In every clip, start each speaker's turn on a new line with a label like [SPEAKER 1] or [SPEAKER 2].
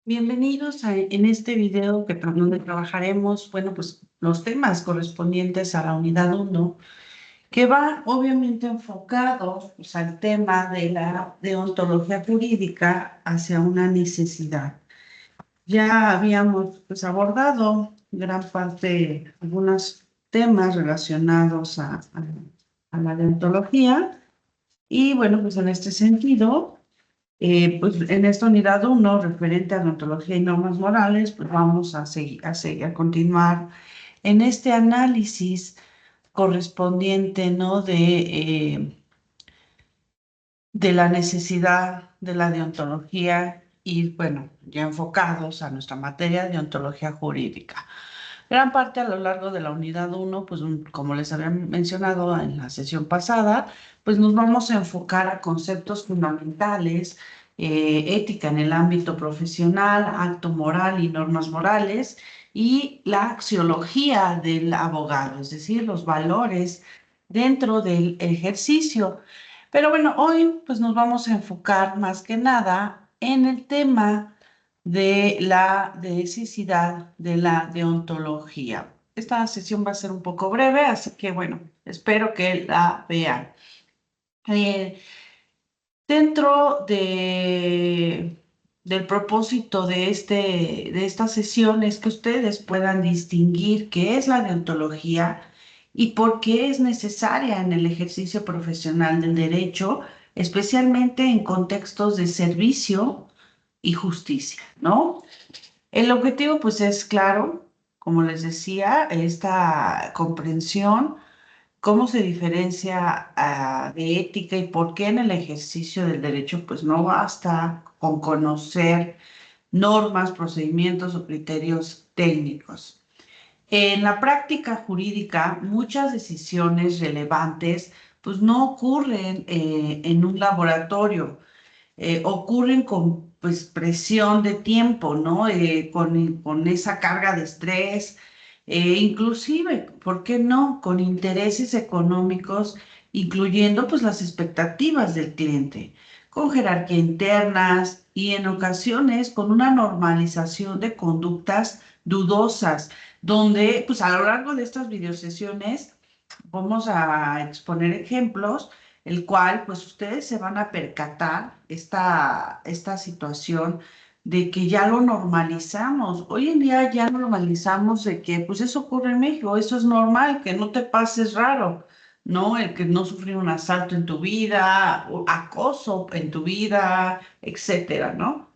[SPEAKER 1] Bienvenidos en este video donde trabajaremos, bueno, pues los temas correspondientes a la unidad uno, que va obviamente enfocado pues, al tema de la deontología jurídica hacia una necesidad. Ya habíamos pues, abordado gran parte, algunos temas relacionados a la deontología y bueno, pues en este sentido. Pues en esta unidad uno, referente a deontología y normas morales, pues vamos a continuar en este análisis correspondiente, ¿no? De la necesidad de la deontología y, bueno, ya enfocados a nuestra materia de deontología jurídica. Gran parte a lo largo de la unidad uno, pues como les había mencionado en la sesión pasada, pues nos vamos a enfocar a conceptos fundamentales, ética en el ámbito profesional, acto moral y normas morales, y la axiología del abogado, es decir, los valores dentro del ejercicio. Pero bueno, hoy pues nos vamos a enfocar más que nada en el tema de la necesidad de la deontología. Esta sesión va a ser un poco breve, así que bueno, espero que la vean. Eh, del propósito de esta sesión es que ustedes puedan distinguir qué es la deontología y por qué es necesaria en el ejercicio profesional del derecho, especialmente en contextos de servicio y justicia, ¿no? El objetivo, pues, es claro, como les decía, esta comprensión, cómo se diferencia de ética y por qué en el ejercicio del derecho, pues, no basta con conocer normas, procedimientos o criterios técnicos. En la práctica jurídica, muchas decisiones relevantes, pues, no ocurren en un laboratorio, ocurren con pues presión de tiempo, ¿no? Con esa carga de estrés, inclusive, ¿por qué no? Con intereses económicos, incluyendo pues las expectativas del cliente, con jerarquía internas y en ocasiones con una normalización de conductas dudosas, donde pues a lo largo de estas videosesiones vamos a exponer ejemplos el cual pues ustedes se van a percatar esta situación de que ya lo normalizamos. Hoy en día ya normalizamos de que pues eso ocurre en México, eso es normal, que no te pases raro, ¿no? El que no sufrir un asalto en tu vida, o acoso en tu vida, etcétera, ¿no?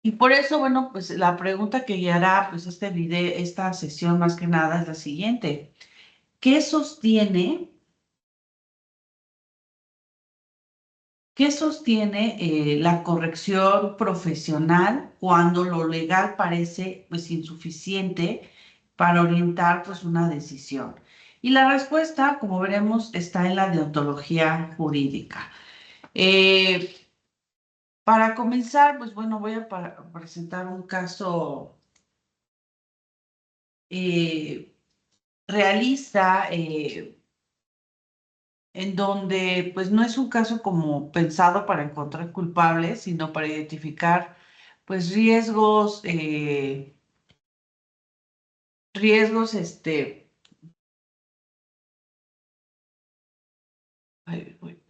[SPEAKER 1] Y por eso, bueno, pues la pregunta que guiará pues este video, esta sesión más que nada es la siguiente. ¿Qué sostiene ¿Qué sostiene la corrección profesional cuando lo legal parece pues insuficiente para orientar pues una decisión? Y la respuesta, como veremos, está en la deontología jurídica. Eh, para comenzar, pues bueno, voy a presentar un caso eh, realista, en donde pues no es un caso como pensado para encontrar culpables, sino para identificar pues riesgos, ay, uy,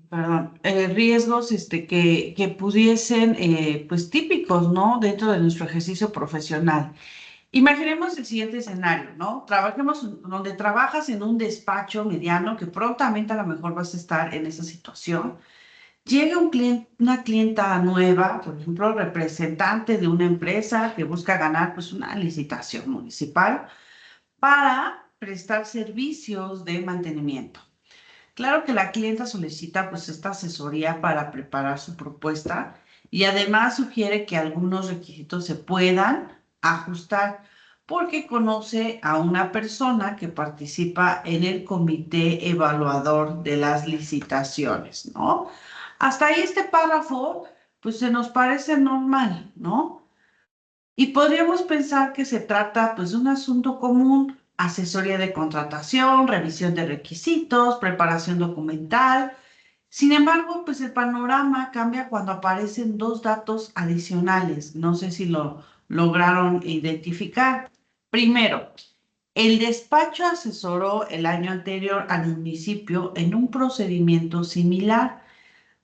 [SPEAKER 1] perdón, riesgos que pudiesen, pues típicos, ¿no? Dentro de nuestro ejercicio profesional. Imaginemos el siguiente escenario, ¿no? Trabajemos donde trabajas en un despacho mediano que prontamente a lo mejor vas a estar en esa situación. Llega una clienta nueva, por ejemplo, representante de una empresa que busca ganar pues, una licitación municipal para prestar servicios de mantenimiento. Claro que la clienta solicita pues esta asesoría para preparar su propuesta y además sugiere que algunos requisitos se puedan ajustar porque conoce a una persona que participa en el comité evaluador de las licitaciones, ¿no? Hasta ahí este párrafo pues se nos parece normal, ¿no? Y podríamos pensar que se trata pues de un asunto común, asesoría de contratación, revisión de requisitos, preparación documental. Sin embargo, pues el panorama cambia cuando aparecen dos datos adicionales. No sé si lo lograron identificar. Primero, el despacho asesoró el año anterior al municipio en un procedimiento similar.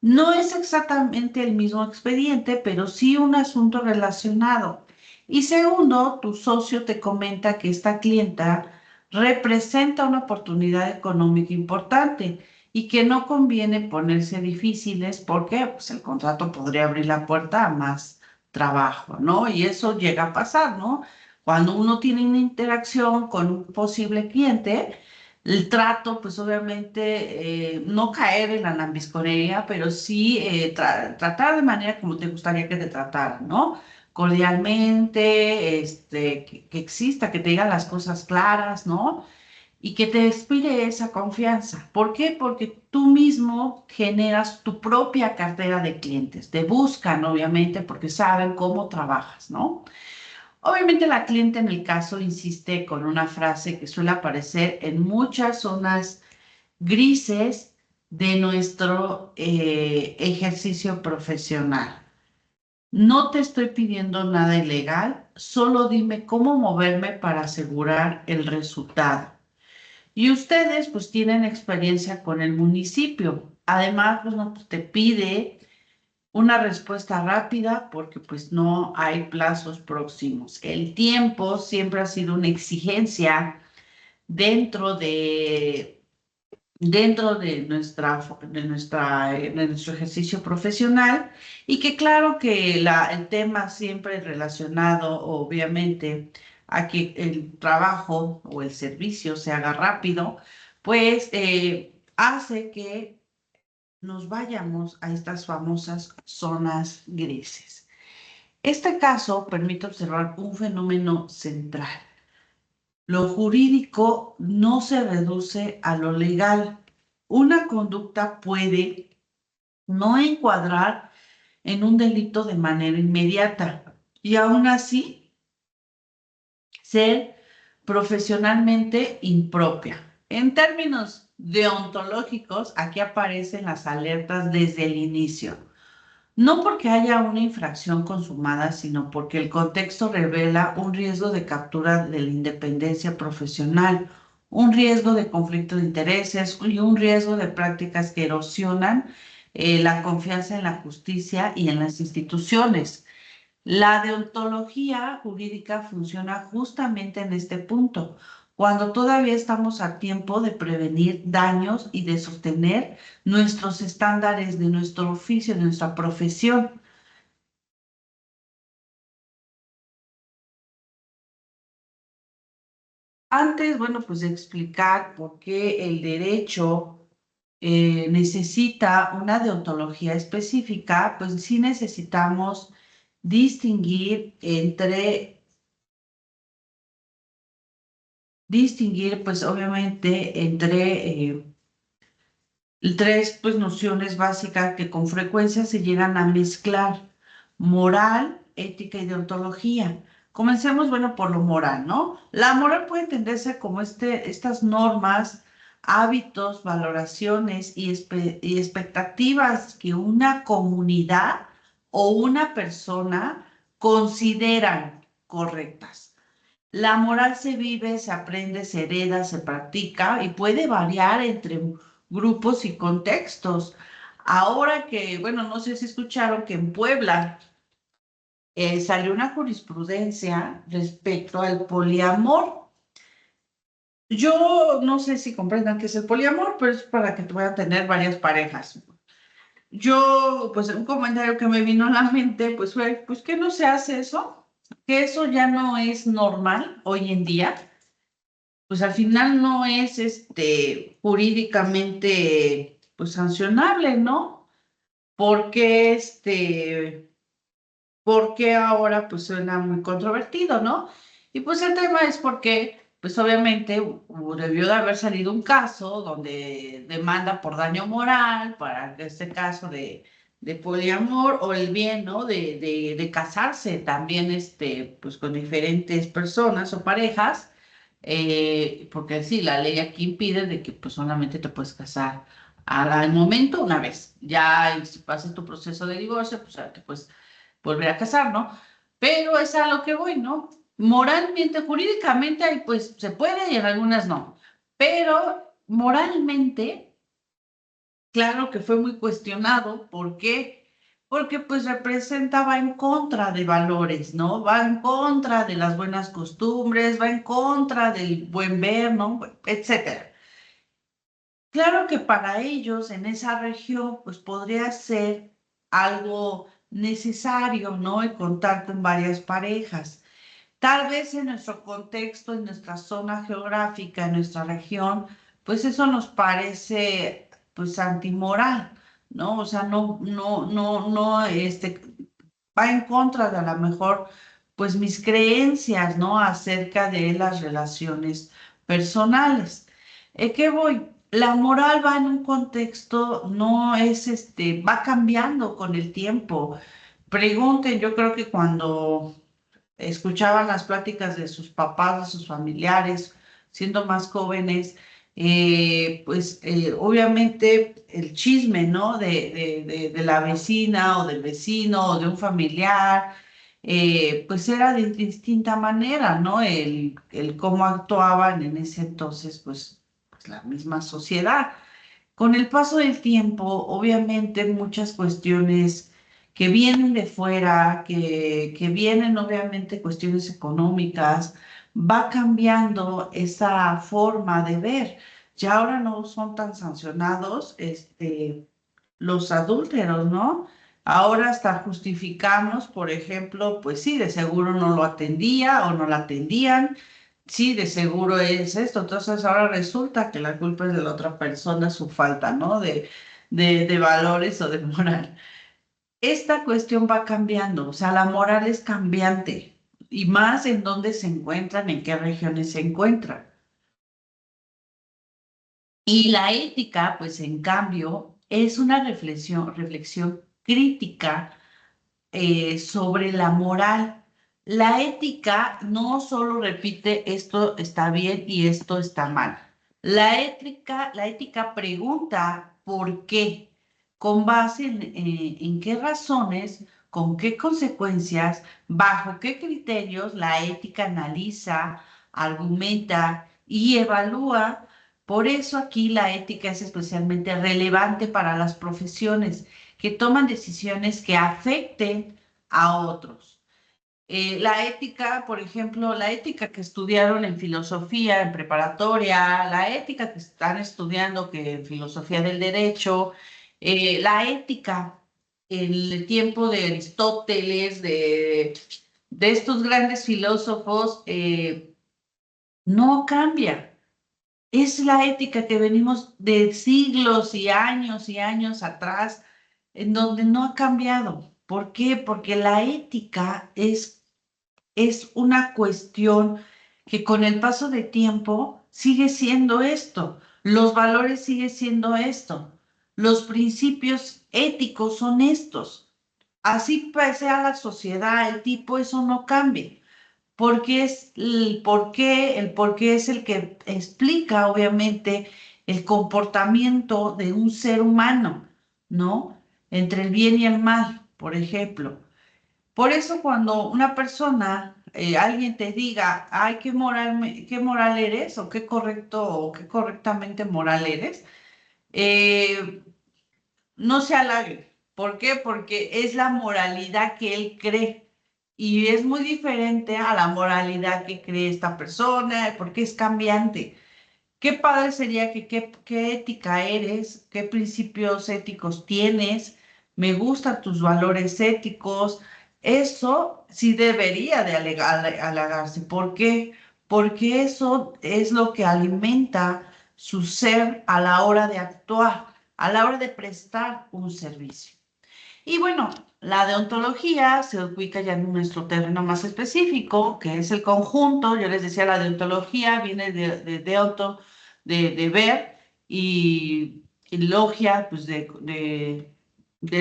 [SPEAKER 1] No es exactamente el mismo expediente, pero sí un asunto relacionado. Y segundo, tu socio te comenta que esta clienta representa una oportunidad económica importante y que no conviene ponerse difíciles porque pues, el contrato podría abrir la puerta a más trabajo, ¿no? Y eso llega a pasar, ¿no? Cuando uno tiene una interacción con un posible cliente, el trato, pues obviamente no caer en la lambisconería, pero sí tratar de manera como te gustaría que te trataran, ¿no? Cordialmente, que exista, que te digan las cosas claras, ¿no? Y que te inspire esa confianza. ¿Por qué? Porque tú mismo generas tu propia cartera de clientes. Te buscan, obviamente, porque saben cómo trabajas, ¿no? Obviamente la cliente en el caso insiste con una frase que suele aparecer en muchas zonas grises de nuestro ejercicio profesional. No te estoy pidiendo nada ilegal, solo dime cómo moverme para asegurar el resultado. Y ustedes pues tienen experiencia con el municipio. Además, pues no pues, te pide una respuesta rápida porque pues no hay plazos próximos. El tiempo siempre ha sido una exigencia dentro de, de nuestro ejercicio profesional y que claro que el tema siempre relacionado obviamente a que el trabajo o el servicio se haga rápido, pues hace que nos vayamos a estas famosas zonas grises. Este caso permite observar un fenómeno central. Lo jurídico no se reduce a lo legal. Una conducta puede no encuadrar en un delito de manera inmediata y aún así ser profesionalmente impropia. En términos deontológicos, aquí aparecen las alertas desde el inicio. No porque haya una infracción consumada, sino porque el contexto revela un riesgo de captura de la independencia profesional, un riesgo de conflicto de intereses y un riesgo de prácticas que erosionan la confianza en la justicia y en las instituciones. La deontología jurídica funciona justamente en este punto, cuando todavía estamos a tiempo de prevenir daños y de sostener nuestros estándares de nuestro oficio, de nuestra profesión. Antes, bueno, pues de explicar por qué el derecho necesita una deontología específica, pues sí necesitamos distinguir, pues obviamente tres pues, nociones básicas que con frecuencia se llegan a mezclar: moral, ética y deontología. Comencemos, bueno, por lo moral, ¿no? La moral puede entenderse como estas normas, hábitos, valoraciones y expectativas que una comunidad o una persona consideran correctas. La moral se vive, se aprende, se hereda, se practica y puede variar entre grupos y contextos. Ahora que, bueno, no sé si escucharon que en Puebla salió una jurisprudencia respecto al poliamor. Yo no sé si comprendan qué es el poliamor, pero es para que puedan tener varias parejas. Yo, pues un comentario que me vino a la mente, pues fue, pues que no se hace eso, que eso ya no es normal hoy en día, pues al final no es jurídicamente pues sancionable, ¿no? Porque porque ahora pues suena muy controvertido, ¿no? Y pues el tema es porque pues obviamente debió de haber salido un caso donde demanda por daño moral para este caso de poliamor o el bien, ¿no? De casarse también pues con diferentes personas o parejas, porque sí, la ley aquí impide de que pues solamente te puedes casar Al momento una vez. Ya si pasas tu proceso de divorcio, pues ya te puedes volver a casar, ¿no? Pero es a lo que voy, ¿no? Moralmente, jurídicamente, ahí pues se puede y en algunas no. Pero moralmente, claro que fue muy cuestionado. ¿Por qué? Porque pues representa, va en contra de valores, ¿no? Va en contra de las buenas costumbres, va en contra del buen ver, ¿no? Etcétera. Claro que para ellos en esa región, pues podría ser algo necesario, ¿no? Y contar con varias parejas. Tal vez en nuestro contexto, en nuestra zona geográfica, en nuestra región, pues eso nos parece, pues, antimoral, ¿no? O sea, no, va en contra de a lo mejor, pues, mis creencias, ¿no? Acerca de las relaciones personales. ¿Qué voy? La moral va en un contexto, no es va cambiando con el tiempo. Pregunten, yo creo que cuando escuchaban las pláticas de sus papás, de sus familiares, siendo más jóvenes, obviamente el chisme, ¿no? De la vecina o del vecino o de un familiar, pues era de distinta manera, ¿no? El cómo actuaban en ese entonces, pues la misma sociedad. Con el paso del tiempo, obviamente muchas cuestiones que vienen de fuera, que vienen obviamente cuestiones económicas, va cambiando esa forma de ver. Ya ahora no son tan sancionados, los adúlteros, ¿no? Ahora hasta justificamos, por ejemplo, pues sí, de seguro no lo atendía o no la atendían. Sí, de seguro es esto. Entonces ahora resulta que la culpa es de la otra persona, su falta, ¿no? De valores o de moral. Esta cuestión va cambiando, o sea, la moral es cambiante y más en dónde se encuentran, en qué regiones se encuentran. Y la ética, pues en cambio, es una reflexión crítica sobre la moral. La ética no solo repite esto está bien y esto está mal. La ética pregunta por qué, con base en qué razones, con qué consecuencias, bajo qué criterios la ética analiza, argumenta y evalúa. Por eso aquí la ética es especialmente relevante para las profesiones que toman decisiones que afecten a otros. La ética, por ejemplo, la ética que estudiaron en filosofía, en preparatoria, la ética que están estudiando que en filosofía del derecho, la ética en el tiempo de Aristóteles, de estos grandes filósofos, no cambia. Es la ética que venimos de siglos y años atrás, en donde no ha cambiado. ¿Por qué? Porque la ética es una cuestión que con el paso de tiempo sigue siendo esto. Los valores siguen siendo esto. Los principios éticos son estos. Así sea la sociedad, el tipo, eso no cambia porque es el por qué es el que explica, obviamente, el comportamiento de un ser humano, ¿no? Entre el bien y el mal, por ejemplo. Por eso cuando una persona, alguien te diga, ay, qué moral eres, o qué correcto, o qué correctamente moral eres, eh, no se halague. ¿Por qué? Porque es la moralidad que él cree. Y es muy diferente a la moralidad que cree esta persona, porque es cambiante. Qué padre sería que qué ética eres, qué principios éticos tienes, me gustan tus valores éticos. Eso sí debería de halagarse. ¿Por qué? Porque eso es lo que alimenta su ser a la hora de actuar, a la hora de prestar un servicio. Y bueno, la deontología se ubica ya en nuestro terreno más específico, que es el conjunto. Yo les decía, la deontología viene de deonto, de ver, y logia, pues del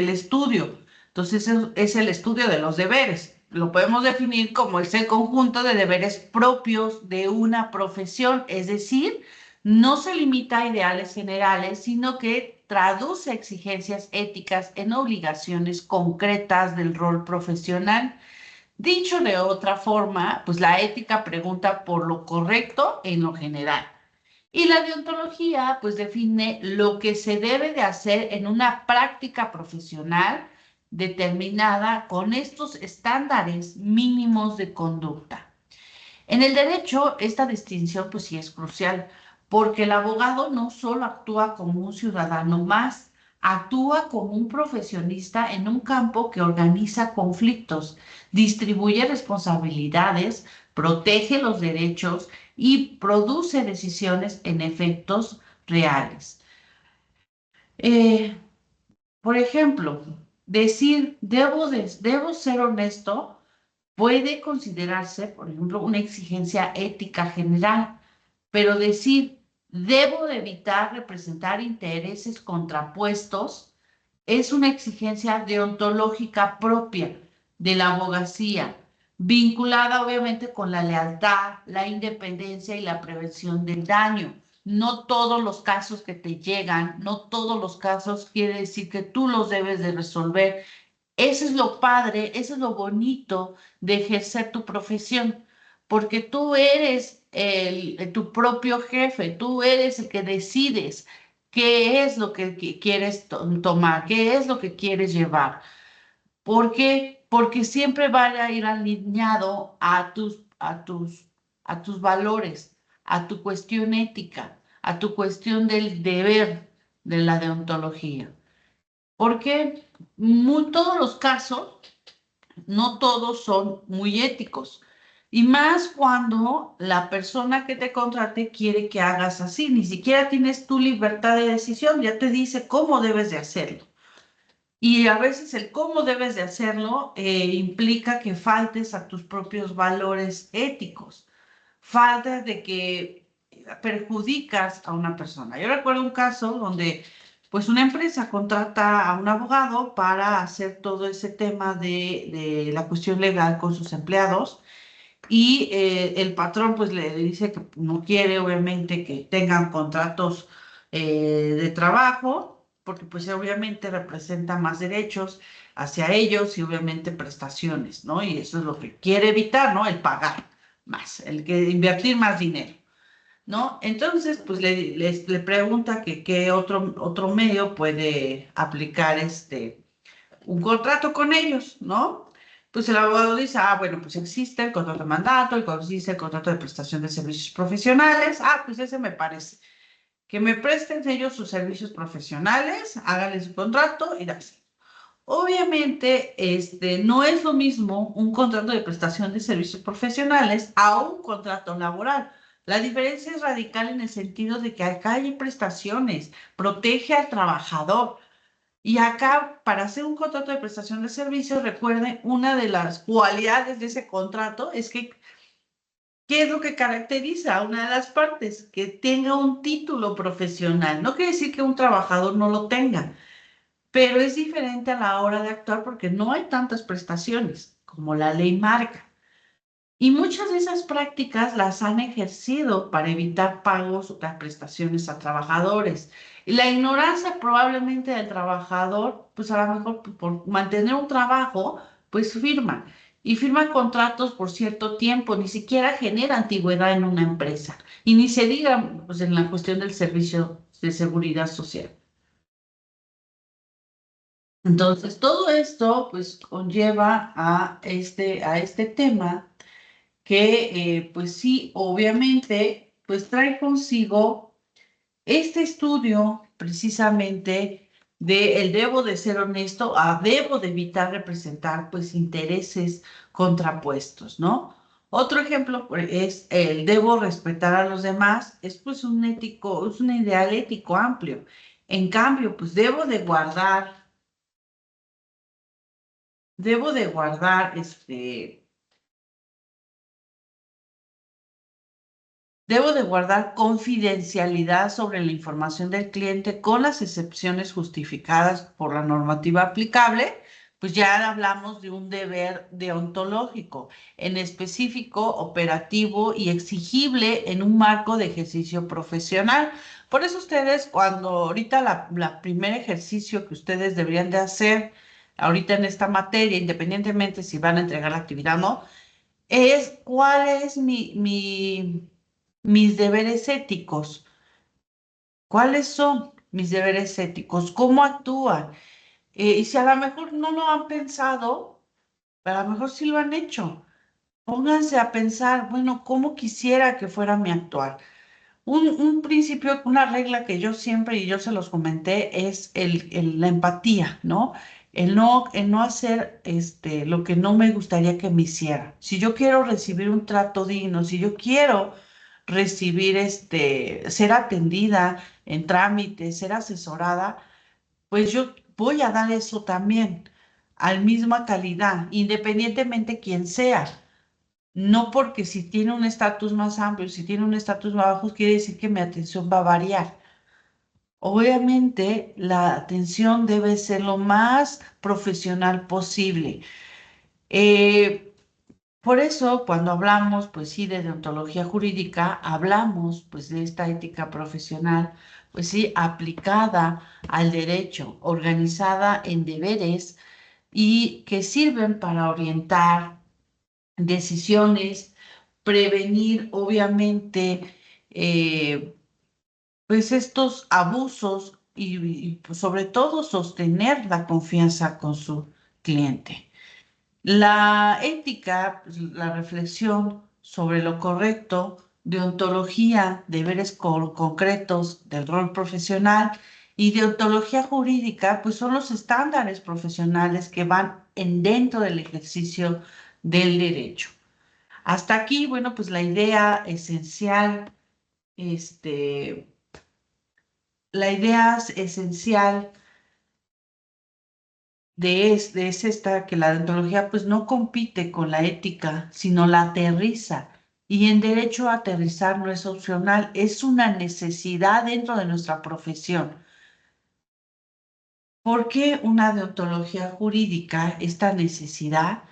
[SPEAKER 1] estudio. Entonces es el estudio de los deberes. Lo podemos definir como ese conjunto de deberes propios de una profesión, es decir, no se limita a ideales generales, sino que traduce exigencias éticas en obligaciones concretas del rol profesional. Dicho de otra forma, pues la ética pregunta por lo correcto en lo general. Y la deontología, pues define lo que se debe de hacer en una práctica profesional determinada con estos estándares mínimos de conducta. En el derecho, esta distinción pues sí es crucial, porque el abogado no solo actúa como un ciudadano más, actúa como un profesionista en un campo que organiza conflictos, distribuye responsabilidades, protege los derechos y produce decisiones en efectos reales. Eh, por ejemplo, decir debo ser honesto puede considerarse, por ejemplo, una exigencia ética general, pero decir debo de evitar representar intereses contrapuestos es una exigencia deontológica propia de la abogacía, vinculada obviamente con la lealtad, la independencia y la prevención del daño. No todos los casos que te llegan, no todos los casos quiere decir que tú los debes de resolver. Eso es lo padre, eso es lo bonito de ejercer tu profesión, porque tú eres tu propio jefe, tú eres el que decides qué es lo que quieres tomar, qué es lo que quieres llevar. ¿Por qué? Porque siempre va a ir alineado a tus valores, a tu cuestión ética, a tu cuestión del deber de la deontología. Porque todos los casos no todos son muy éticos. Y más cuando la persona que te contrate quiere que hagas así, ni siquiera tienes tu libertad de decisión, ya te dice cómo debes de hacerlo. Y a veces el cómo debes de hacerlo implica que faltes a tus propios valores éticos, faltas de que perjudicas a una persona. Yo recuerdo un caso donde pues una empresa contrata a un abogado para hacer todo ese tema de la cuestión legal con sus empleados y el patrón pues le dice que no quiere obviamente que tengan contratos de trabajo porque pues obviamente representa más derechos hacia ellos y obviamente prestaciones, ¿no? Y eso es lo que quiere evitar, ¿no? El pagar más, el que invertir más dinero, ¿no? Entonces, pues le pregunta que qué otro medio puede aplicar un contrato con ellos, ¿no? Pues el abogado dice, bueno, pues existe el contrato de mandato, existe el contrato de prestación de servicios profesionales, pues ese me parece. Que me presten ellos sus servicios profesionales, háganle su contrato y así. Obviamente, no es lo mismo un contrato de prestación de servicios profesionales a un contrato laboral. La diferencia es radical en el sentido de que acá hay prestaciones, protege al trabajador. Y acá, para hacer un contrato de prestación de servicios, recuerden, una de las cualidades de ese contrato es que, ¿qué es lo que caracteriza a una de las partes? Que tenga un título profesional. No quiere decir que un trabajador no lo tenga, pero es diferente a la hora de actuar porque no hay tantas prestaciones como la ley marca. Y muchas de esas prácticas las han ejercido para evitar pagos o las prestaciones a trabajadores. Y la ignorancia probablemente del trabajador, pues a lo mejor por mantener un trabajo, pues firma. Y firma contratos por cierto tiempo, ni siquiera genera antigüedad en una empresa. Y ni se diga pues, en la cuestión del servicio de seguridad social. Entonces, todo esto pues conlleva a este tema que pues sí, obviamente, pues trae consigo este estudio precisamente de el debo de ser honesto a debo de evitar representar pues intereses contrapuestos, ¿no? Otro ejemplo pues, es el debo respetar a los demás, es pues es un ideal ético amplio. En cambio, pues debo de guardar confidencialidad sobre la información del cliente con las excepciones justificadas por la normativa aplicable, pues ya hablamos de un deber deontológico, en específico, operativo y exigible en un marco de ejercicio profesional. Por eso ustedes, cuando ahorita la primer ejercicio que ustedes deberían de hacer, ahorita en esta materia, independientemente si van a entregar la actividad o no, es cuál es mis deberes éticos. ¿Cuáles son mis deberes éticos? ¿Cómo actúan? Y si a lo mejor no lo han pensado, a lo mejor sí lo han hecho. Pónganse a pensar, bueno, ¿cómo quisiera que fuera mi actuar? Un principio, una regla que yo siempre, y yo se los comenté, es la empatía, ¿no? El no hacer lo que no me gustaría que me hiciera. Si yo quiero recibir un trato digno, si yo quiero recibir ser atendida en trámites, ser asesorada, pues yo voy a dar eso también, a la misma calidad, independientemente quién sea. No porque si tiene un estatus más amplio, si tiene un estatus más bajo, quiere decir que mi atención va a variar. Obviamente, la atención debe ser lo más profesional posible. Eh, por eso, cuando hablamos, pues sí, de deontología jurídica, hablamos, pues, de esta ética profesional, pues sí, aplicada al derecho, organizada en deberes y que sirven para orientar decisiones, prevenir, obviamente, pues estos abusos pues, sobre todo sostener la confianza con su cliente. La ética, pues, la reflexión sobre lo correcto, deontología, deberes concretos del rol profesional y deontología jurídica, pues son los estándares profesionales que van dentro del ejercicio del derecho. Hasta aquí, bueno, pues este, la idea esencial es esta, que la deontología pues no compite con la ética, sino la aterriza. Y en derecho a aterrizar no es opcional, es una necesidad dentro de nuestra profesión. ¿Por qué una deontología jurídica, esta necesidad,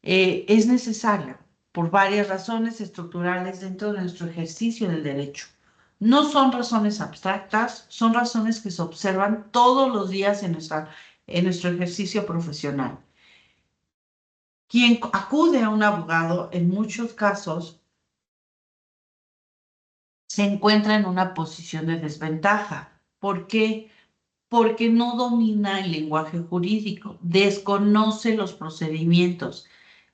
[SPEAKER 1] es necesaria? Por varias razones estructurales dentro de nuestro ejercicio del derecho. No son razones abstractas, son razones que se observan todos los días en nuestro ejercicio profesional. Quien acude a un abogado, en muchos casos, se encuentra en una posición de desventaja. ¿Por qué? Porque no domina el lenguaje jurídico, desconoce los procedimientos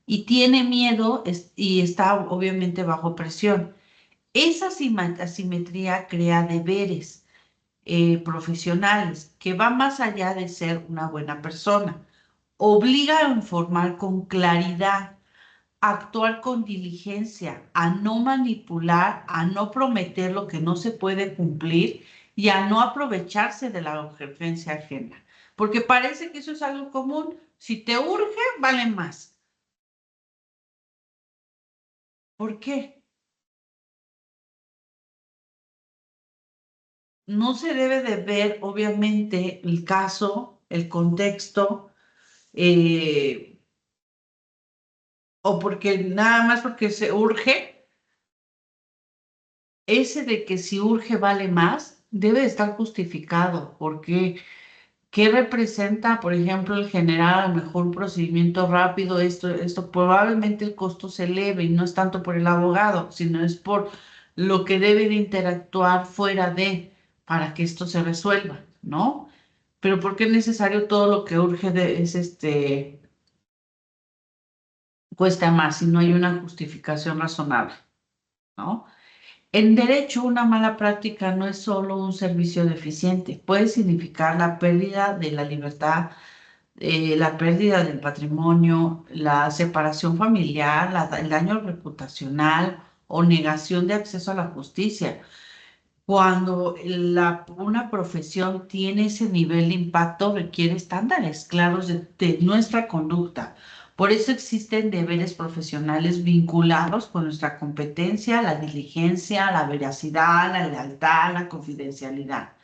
[SPEAKER 1] y tiene miedo y está obviamente bajo presión. Esa asimetría crea deberes profesionales que va más allá de ser una buena persona. Obliga a informar con claridad, a actuar con diligencia, a no manipular, a no prometer lo que no se puede cumplir y a no aprovecharse de la urgencia ajena. Porque parece que eso es algo común. Si te urge, vale más. ¿Por qué? No se debe de ver, obviamente, el caso, el contexto, eh, o porque nada más porque se urge, ese de que si urge vale más, debe de estar justificado, porque ¿qué representa, por ejemplo, el generar a lo mejor un procedimiento rápido? Esto probablemente el costo se eleve y no es tanto por el abogado, sino es por lo que debe de interactuar fuera de para que esto se resuelva, ¿no? Pero ¿por qué es necesario todo lo que urge cuesta más si no hay una justificación razonable, ¿no? En derecho, una mala práctica no es solo un servicio deficiente, puede significar la pérdida de la libertad, la pérdida del patrimonio, la separación familiar, el daño reputacional o negación de acceso a la justicia. Cuando una profesión tiene ese nivel de impacto, requiere estándares claros de nuestra conducta. Por eso existen deberes profesionales vinculados con nuestra competencia, la diligencia, la veracidad, la lealtad, la confidencialidad.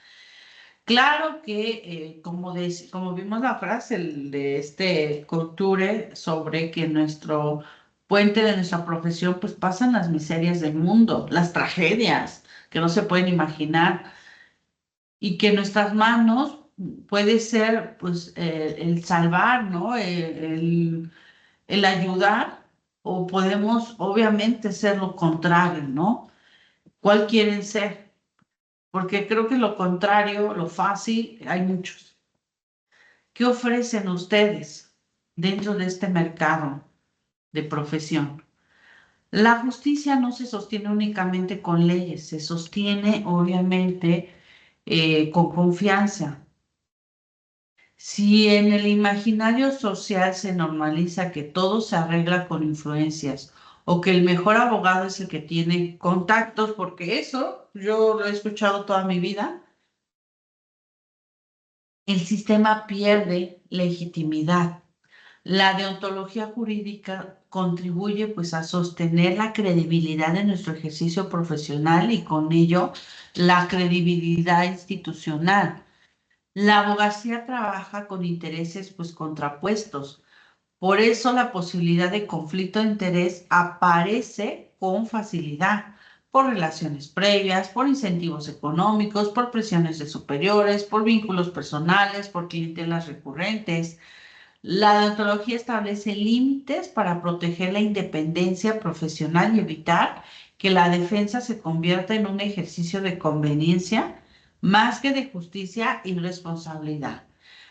[SPEAKER 1] Claro que, como vimos la frase de este Couture sobre que nuestro puente de nuestra profesión, pues pasan las miserias del mundo, las tragedias que no se pueden imaginar. y que en nuestras manos puede ser pues el salvar, ¿no? El ayudar, o podemos obviamente ser lo contrario, ¿no? ¿Cuál quieren ser? Porque creo que lo contrario, lo fácil, hay muchos. ¿Qué ofrecen ustedes dentro de este mercado de profesión? La justicia no se sostiene únicamente con leyes, se sostiene obviamente con confianza. Si en el imaginario social se normaliza que todo se arregla con influencias o que el mejor abogado es el que tiene contactos, porque eso yo lo he escuchado toda mi vida, el sistema pierde legitimidad. La deontología jurídica contribuye pues a sostener la credibilidad de nuestro ejercicio profesional y con ello la credibilidad institucional. La abogacía trabaja con intereses pues contrapuestos. Por eso la posibilidad de conflicto de interés aparece con facilidad, por relaciones previas, por incentivos económicos, por presiones de superiores, por vínculos personales, por clientelas recurrentes. La deontología establece límites para proteger la independencia profesional y evitar que la defensa se convierta en un ejercicio de conveniencia más que de justicia y responsabilidad.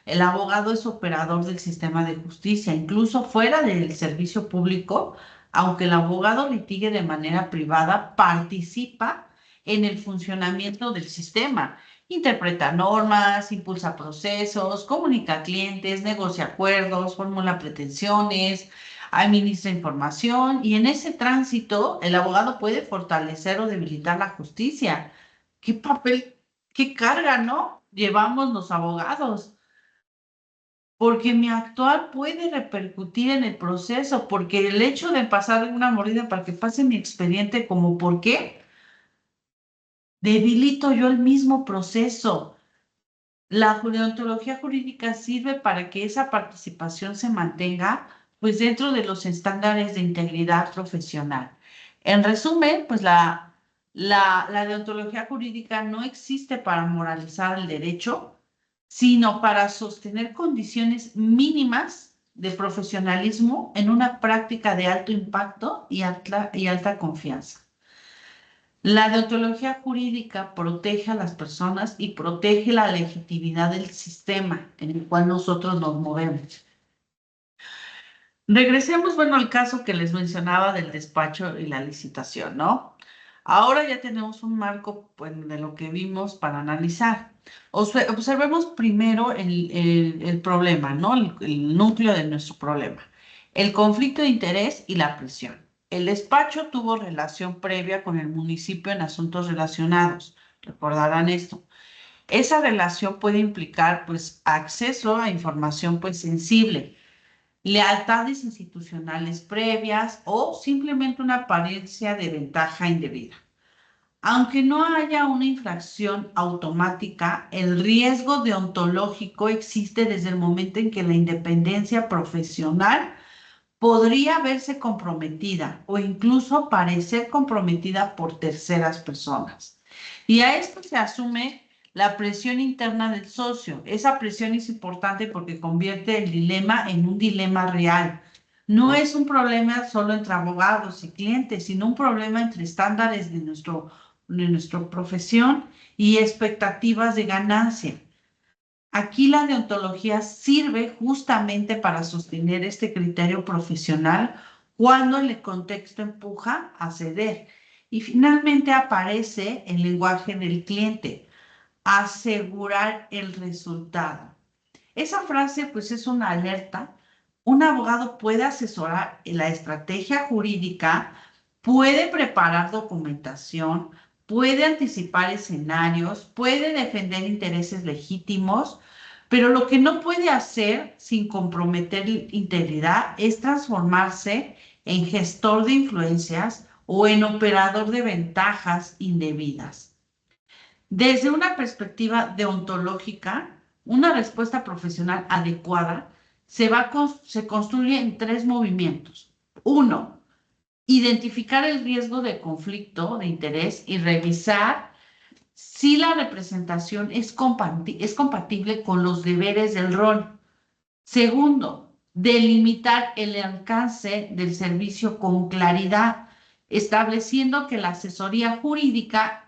[SPEAKER 1] El abogado es operador del sistema de justicia, incluso fuera del servicio público, aunque el abogado litigue de manera privada, participa en el funcionamiento del sistema. Interpreta normas, impulsa procesos, comunica a clientes, negocia acuerdos, formula pretensiones, administra información y en ese tránsito el abogado puede fortalecer o debilitar la justicia. ¿Qué papel, qué carga, no? Llevamos los abogados, porque mi actuar puede repercutir en el proceso, porque el hecho de pasar una mordida para que pase mi expediente como por qué, debilito yo el mismo proceso. La deontología jurídica sirve para que esa participación se mantenga pues dentro de los estándares de integridad profesional. En resumen, pues la deontología jurídica no existe para moralizar el derecho, sino para sostener condiciones mínimas de profesionalismo en una práctica de alto impacto y alta confianza. La deontología jurídica protege a las personas y protege la legitimidad del sistema en el cual nosotros nos movemos. Regresemos, bueno, al caso que les mencionaba del despacho y la licitación, ¿no? Ahora ya tenemos un marco, pues, de lo que vimos para analizar. Observemos primero el problema, ¿no? El núcleo de nuestro problema. El conflicto de interés y la presión. El despacho tuvo relación previa con el municipio en asuntos relacionados. Recordarán esto. Esa relación puede implicar, pues, acceso a información, pues, sensible, lealtades institucionales previas o simplemente una apariencia de ventaja indebida. Aunque no haya una infracción automática, el riesgo deontológico existe desde el momento en que la independencia profesional podría verse comprometida o incluso parecer comprometida por terceras personas. Y a esto se asume la presión interna del socio. Esa presión es importante porque convierte el dilema en un dilema real. No es un problema solo entre abogados y clientes, sino un problema entre estándares de nuestra profesión y expectativas de ganancia. Aquí la deontología sirve justamente para sostener este criterio profesional cuando el contexto empuja a ceder. Y finalmente aparece el lenguaje del cliente, asegurar el resultado. Esa frase pues es una alerta. Un abogado puede asesorar en la estrategia jurídica, puede preparar documentación, puede anticipar escenarios, puede defender intereses legítimos, pero lo que no puede hacer sin comprometer integridad es transformarse en gestor de influencias o en operador de ventajas indebidas. Desde una perspectiva deontológica, una respuesta profesional adecuada se construye en tres movimientos. Uno, identificar el riesgo de conflicto de interés y revisar si la representación es compatible con los deberes del rol. Segundo, delimitar el alcance del servicio con claridad, estableciendo que la asesoría jurídica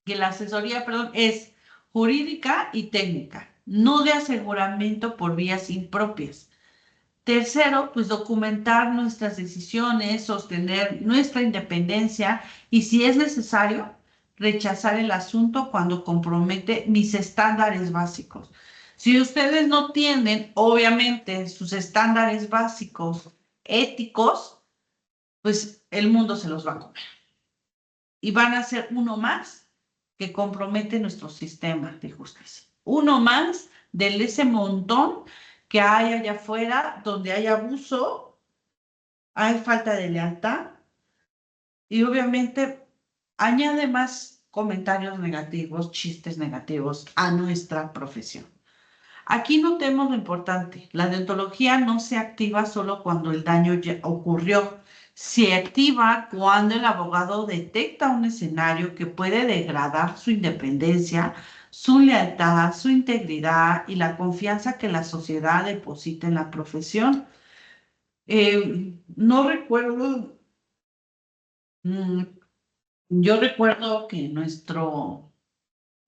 [SPEAKER 1] perdón, es jurídica y técnica, no de aseguramiento por vías impropias. Tercero, pues documentar nuestras decisiones, sostener nuestra independencia y, si es necesario, rechazar el asunto cuando compromete mis estándares básicos. Si ustedes no tienen, obviamente, sus estándares básicos éticos, pues el mundo se los va a comer. Y van a ser uno más que compromete nuestro sistema de justicia. Uno más de ese montón que hay allá afuera, donde hay abuso, hay falta de lealtad y obviamente añade más comentarios negativos, chistes negativos a nuestra profesión. Aquí notemos lo importante, la deontología no se activa solo cuando el daño ya ocurrió, se activa cuando el abogado detecta un escenario que puede degradar su independencia, su lealtad, su integridad y la confianza que la sociedad deposita en la profesión. No recuerdo, mm, yo recuerdo que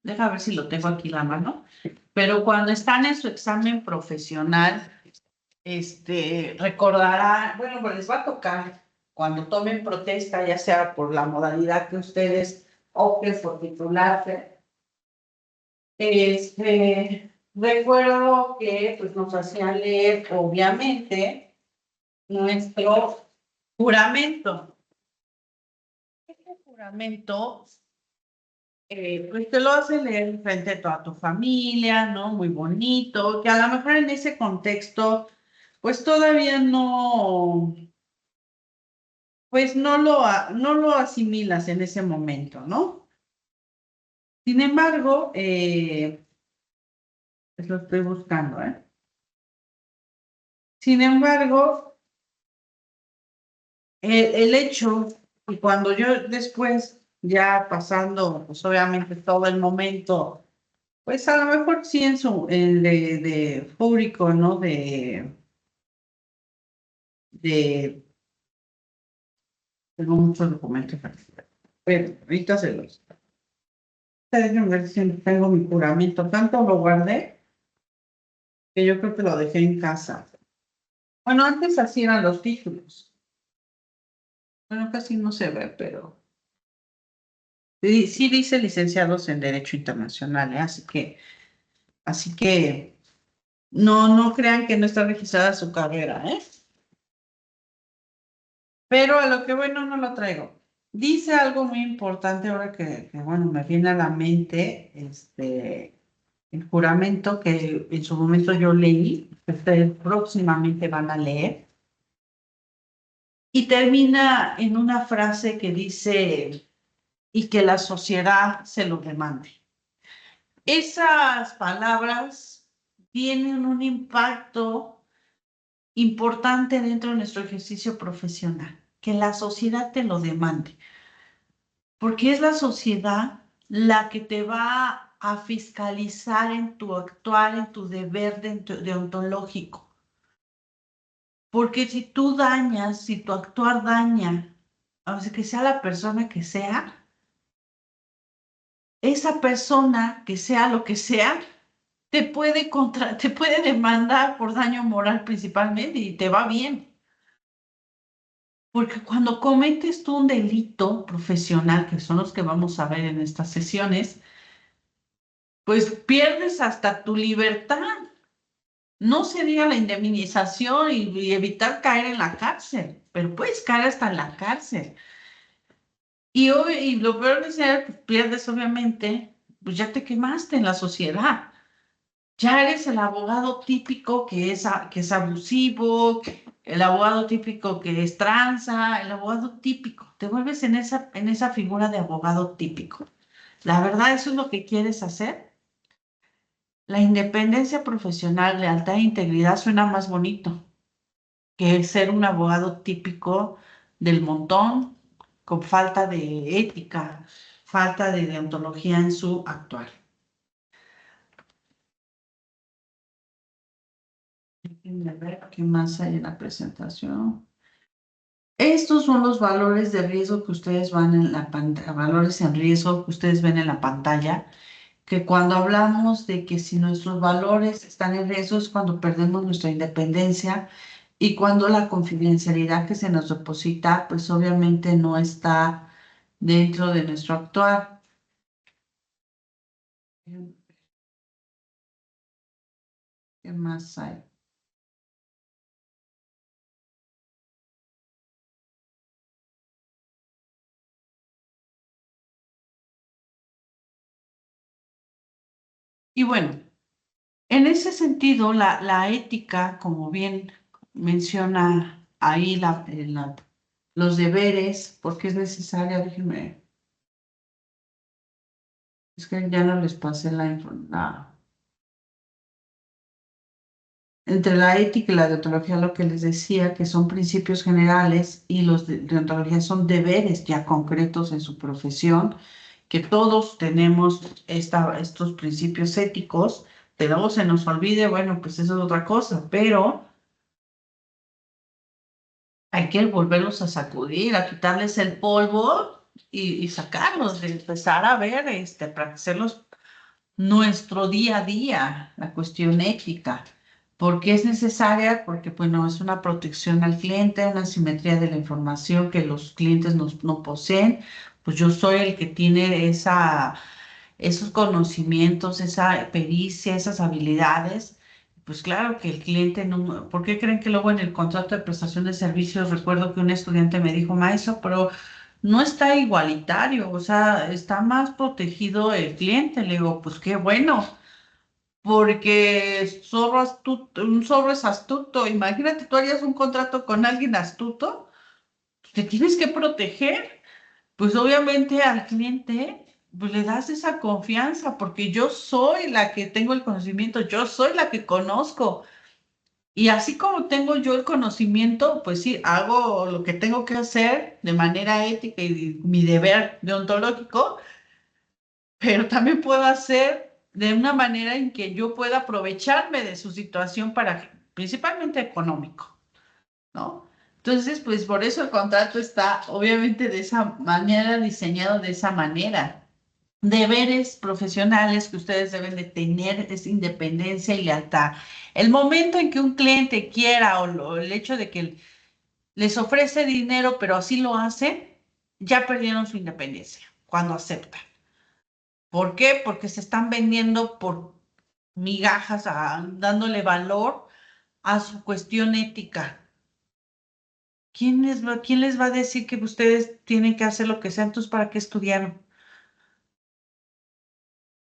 [SPEAKER 1] deja ver si lo tengo aquí a la mano, pero cuando están en su examen profesional, recordará, bueno, pues les va a tocar cuando tomen protesta, ya sea por la modalidad que ustedes opten por titularse. Recuerdo que pues nos hacían leer, obviamente, nuestro juramento. Este juramento, pues te lo hace leer frente a toda tu familia, ¿no? Muy bonito, que a lo mejor en ese contexto, pues todavía no, pues no lo asimilas en ese momento, ¿no? Sin embargo, pues lo estoy buscando, ¿eh? Sin embargo, el hecho, y cuando yo después, ya pasando, pues obviamente todo el momento, pues a lo mejor sí de fúrico, ¿no? De, tengo muchos documentos aquí. Pero ahorita se los. Déjenme ver si tengo mi juramento. Tanto lo guardé que yo creo que lo dejé en casa. Bueno, antes así eran los títulos. Bueno, casi no se ve, pero sí, sí dice licenciados en Derecho Internacional, ¿eh? Así que no crean que no está registrada su carrera, ¿eh? Pero a lo que bueno no lo traigo. Dice algo muy importante ahora bueno, me viene a la mente, el juramento que en su momento yo leí, que ustedes próximamente van a leer, y termina en una frase que dice, y que la sociedad se lo demande. Esas palabras tienen un impacto importante dentro de nuestro ejercicio profesional, que la sociedad te lo demande, porque es la sociedad la que te va a fiscalizar en tu actuar, en tu deber deontológico. Porque si tú dañas, si tu actuar daña, o sea, que sea la persona que sea, esa persona que sea lo que sea, te puede demandar por daño moral principalmente y te va bien. Porque cuando cometes tú un delito profesional, que son los que vamos a ver en estas sesiones, pues pierdes hasta tu libertad. No se diga la indemnización y evitar caer en la cárcel, pero puedes caer hasta en la cárcel. Y lo peor de ser, pues pierdes obviamente, pues ya te quemaste en la sociedad. Ya eres el abogado típico que es abusivo, el abogado típico que es tranza, el abogado típico. Te vuelves en esa figura de abogado típico. La verdad, ¿eso es lo que quieres hacer? La independencia profesional, lealtad e integridad suena más bonito que ser un abogado típico del montón, con falta de ética, falta de deontología en su actuar. Déjenme ver qué más hay en la presentación. Estos son los valores de riesgo que ustedes van en la pantalla, valores en riesgo que ustedes ven en la pantalla, que cuando hablamos de que si nuestros valores están en riesgo es cuando perdemos nuestra independencia y cuando la confidencialidad que se nos deposita, pues obviamente no está dentro de nuestro actuar. ¿Qué más hay? Y bueno, en ese sentido, la ética, como bien menciona ahí los deberes, porque es necesaria, déjenme, es que ya no les pasé entre la ética y la deontología, lo que les decía, que son principios generales y los de deontología son deberes ya concretos en su profesión, que todos tenemos estos principios éticos, que luego se nos olvide, bueno, pues eso es otra cosa, pero hay que volverlos a sacudir, a quitarles el polvo y sacarlos, de empezar a ver, para hacerlos nuestro día a día, la cuestión ética. ¿Por qué es necesaria? Porque, bueno, es una protección al cliente, una simetría de la información que los clientes no poseen. Pues yo soy el que tiene esos conocimientos, esa pericia, esas habilidades. Pues claro que el cliente no. ¿Por qué creen que luego en el contrato de prestación de servicios recuerdo que un estudiante me dijo, maestro, pero no está igualitario, o sea, está más protegido el cliente? Le digo, pues qué bueno, porque un zorro es astuto. Imagínate, tú harías un contrato con alguien astuto, te tienes que proteger. Pues obviamente al cliente pues le das esa confianza porque yo soy la que tengo el conocimiento, yo soy la que conozco. Y así como tengo yo el conocimiento, pues sí, hago lo que tengo que hacer de manera ética y mi deber deontológico, pero también puedo hacer de una manera en que yo pueda aprovecharme de su situación para, principalmente económico, ¿no? Entonces, pues por eso el contrato está obviamente de esa manera, diseñado de esa manera. Deberes profesionales que ustedes deben de tener es independencia y lealtad. El momento en que un cliente quiera o el hecho de que les ofrece dinero, pero así lo hace, ya perdieron su independencia cuando aceptan. ¿Por qué? Porque se están vendiendo por migajas, dándole valor a su cuestión ética. ¿Quién les va a decir que ustedes tienen que hacer lo que sea? Entonces, ¿para qué estudiaron?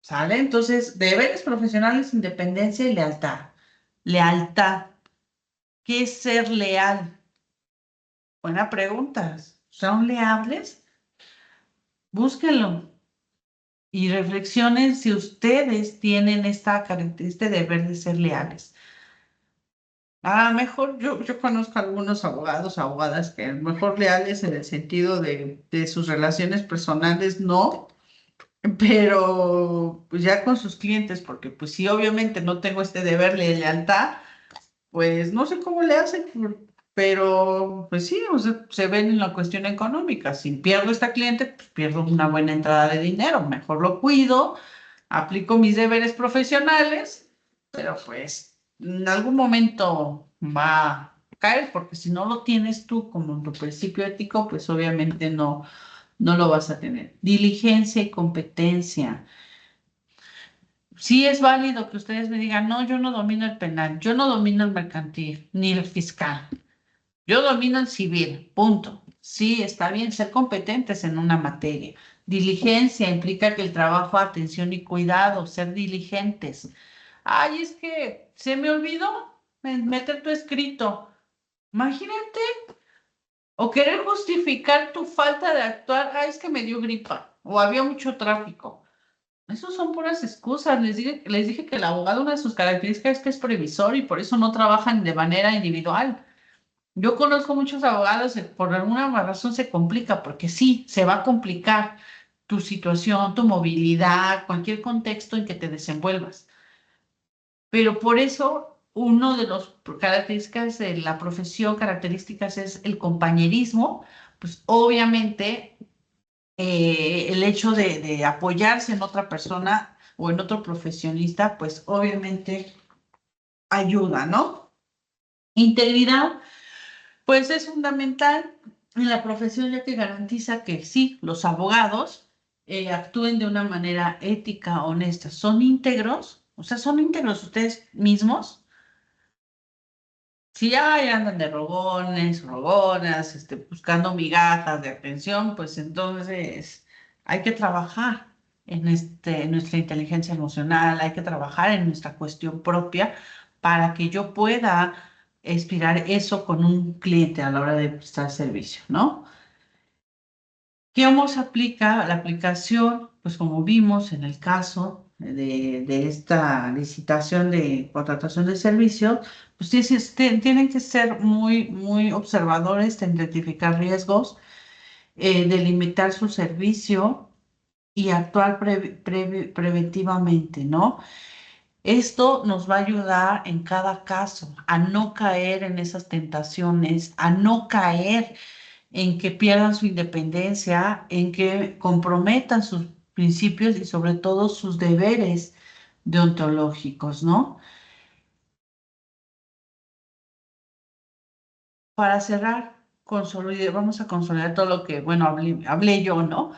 [SPEAKER 1] ¿Sale? Entonces, deberes profesionales, independencia y lealtad. Lealtad. ¿Qué es ser leal? Buena pregunta. ¿Son leales? Búsquenlo y reflexionen si ustedes tienen esta característica, este deber de ser leales. Mejor yo conozco algunos abogados, abogadas que mejor leales en el sentido de sus relaciones personales, no, pero pues ya con sus clientes, porque pues sí, obviamente no tengo este deber de lealtad, pues no sé cómo le hacen, pero pues sí, o sea, se ven en la cuestión económica. Si pierdo esta cliente, pues pierdo una buena entrada de dinero. Mejor lo cuido, aplico mis deberes profesionales, pero pues en algún momento va a caer, porque si no lo tienes tú como tu principio ético, pues obviamente no lo vas a tener. Diligencia y competencia. Sí es válido que ustedes me digan, no, yo no domino el penal, yo no domino el mercantil, ni el fiscal. Yo domino el civil, punto. Sí, está bien ser competentes en una materia. Diligencia implica que el trabajo, atención y cuidado, ser diligentes. Ay, es que se me olvidó meter tu escrito. Imagínate, o querer justificar tu falta de actuar. Ay, es que me dio gripa o había mucho tráfico. Esos son puras excusas. Les dije que el abogado, una de sus características es que es previsor y por eso no trabajan de manera individual. Yo conozco muchos abogados, por alguna razón se complica, porque sí, se va a complicar, tu situación, tu movilidad, cualquier contexto en que te desenvuelvas. Pero por eso, uno de las características de la profesión, características es el compañerismo, pues obviamente el hecho de apoyarse en otra persona o en otro profesionista, pues obviamente ayuda, ¿no? Integridad, pues es fundamental en la profesión ya que garantiza que sí, los abogados actúen de una manera ética, honesta, son íntegros, o sea, son íntegros ustedes mismos. Si ya andan de rogones, rogonas, buscando migajas de atención, pues entonces hay que trabajar en nuestra inteligencia emocional, hay que trabajar en nuestra cuestión propia para que yo pueda expirar eso con un cliente a la hora de prestar servicio, ¿no? ¿Cómo se aplica la aplicación? Pues como vimos en el caso de esta licitación de contratación de servicios, pues tienen que ser muy, muy observadores de identificar riesgos, delimitar su servicio y actuar preventivamente, ¿no? Esto nos va a ayudar en cada caso a no caer en esas tentaciones, a no caer en que pierdan su independencia, en que comprometan sus principios y sobre todo sus deberes deontológicos, ¿no? Para cerrar, vamos a consolidar todo lo que, bueno, hablé yo, ¿no?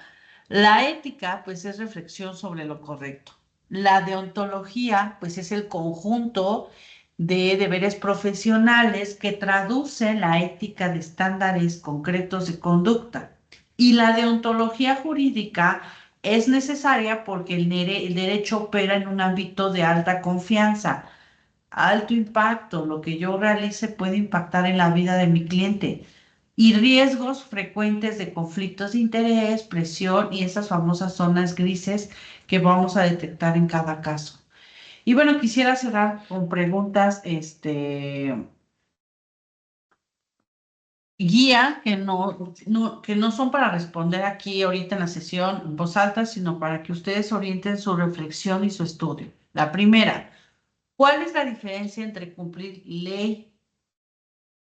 [SPEAKER 1] La ética, pues, es reflexión sobre lo correcto. La deontología, pues, es el conjunto de deberes profesionales que traduce la ética de estándares concretos de conducta. Y la deontología jurídica es necesaria porque el derecho opera en un ámbito de alta confianza, alto impacto. Lo que yo realice puede impactar en la vida de mi cliente y riesgos frecuentes de conflictos de interés, presión y esas famosas zonas grises que vamos a detectar en cada caso. Y bueno, quisiera cerrar con preguntas, guía que no son para responder aquí ahorita en la sesión en voz alta, sino para que ustedes orienten su reflexión y su estudio. La primera, ¿cuál es la diferencia entre cumplir ley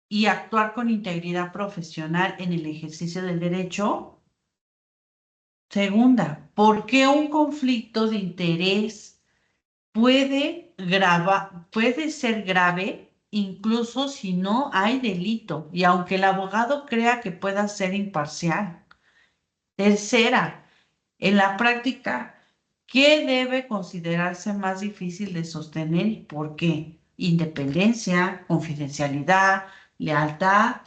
[SPEAKER 1] y actuar con integridad profesional en el ejercicio del derecho? Segunda, ¿por qué un conflicto de interés puede ser grave incluso si no hay delito y aunque el abogado crea que pueda ser imparcial? Tercera, en la práctica, ¿qué debe considerarse más difícil de sostener y por qué? Independencia, confidencialidad, lealtad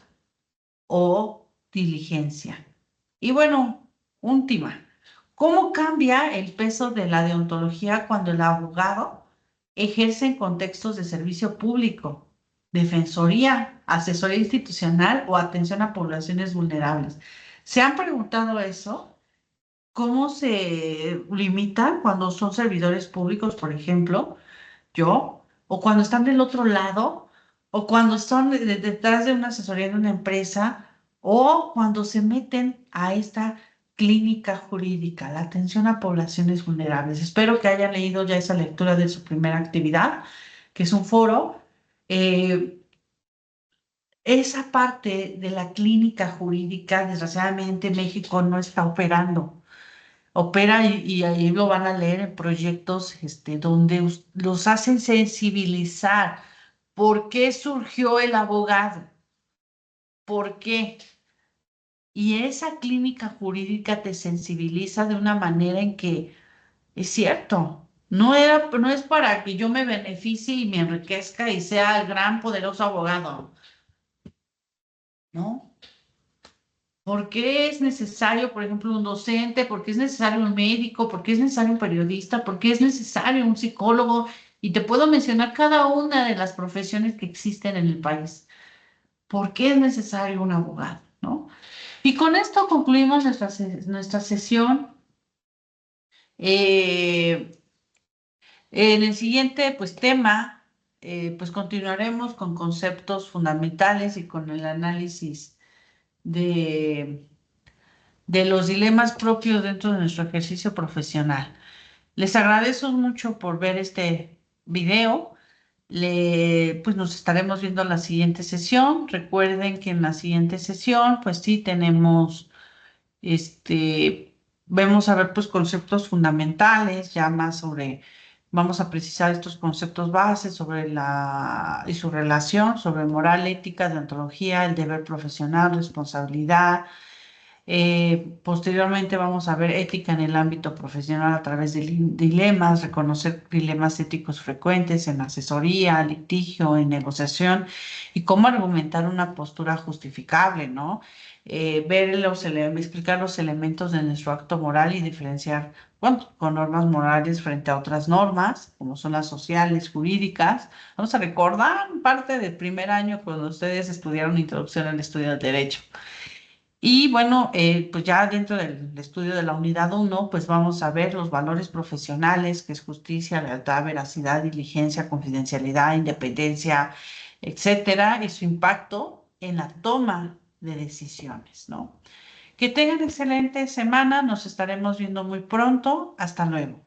[SPEAKER 1] o diligencia. Y bueno, última, ¿cómo cambia el peso de la deontología cuando el abogado ejerce en contextos de servicio público, defensoría, asesoría institucional o atención a poblaciones vulnerables? ¿Se han preguntado eso? ¿Cómo se limitan cuando son servidores públicos, por ejemplo? Yo, o cuando están del otro lado, o cuando están detrás de una asesoría de una empresa, o cuando se meten a esta clínica jurídica, la atención a poblaciones vulnerables. Espero que hayan leído ya esa lectura de su primera actividad, que es un foro. Eh, Esa parte de la clínica jurídica, desgraciadamente, México no está operando. Opera y ahí lo van a leer en proyectos donde los hacen sensibilizar. ¿Por qué surgió el abogado? ¿Por qué? Y esa clínica jurídica te sensibiliza de una manera en que es cierto. No es para que yo me beneficie y me enriquezca y sea el gran poderoso abogado, ¿no? ¿Por qué es necesario, por ejemplo, un docente? ¿Por qué es necesario un médico? ¿Por qué es necesario un periodista? ¿Por qué es necesario un psicólogo? Y te puedo mencionar cada una de las profesiones que existen en el país. ¿Por qué es necesario un abogado? ¿No? Y con esto concluimos nuestra sesión. Eh, en el siguiente, pues, tema, pues continuaremos con conceptos fundamentales y con el análisis de de los dilemas propios dentro de nuestro ejercicio profesional. Les agradezco mucho por ver este video. Pues nos estaremos viendo en la siguiente sesión. Recuerden que en la siguiente sesión, pues sí tenemos, este, vamos a ver pues conceptos fundamentales, ya más sobre, vamos a precisar estos conceptos bases sobre y su relación, sobre moral, ética, deontología, el deber profesional, responsabilidad. Posteriormente vamos a ver ética en el ámbito profesional a través de dilemas, reconocer dilemas éticos frecuentes en asesoría, litigio, en negociación y cómo argumentar una postura justificable, ¿no? Ver explicar los elementos de nuestro acto moral y diferenciar, bueno, con normas morales frente a otras normas, como son las sociales, jurídicas. Vamos a recordar parte del primer año cuando ustedes estudiaron Introducción al Estudio del Derecho. Y bueno, pues ya dentro del estudio de la unidad uno, pues vamos a ver los valores profesionales, que es justicia, lealtad, veracidad, diligencia, confidencialidad, independencia, etcétera, y su impacto en la toma de decisiones, ¿no? Que tengan excelente semana, nos estaremos viendo muy pronto. Hasta luego.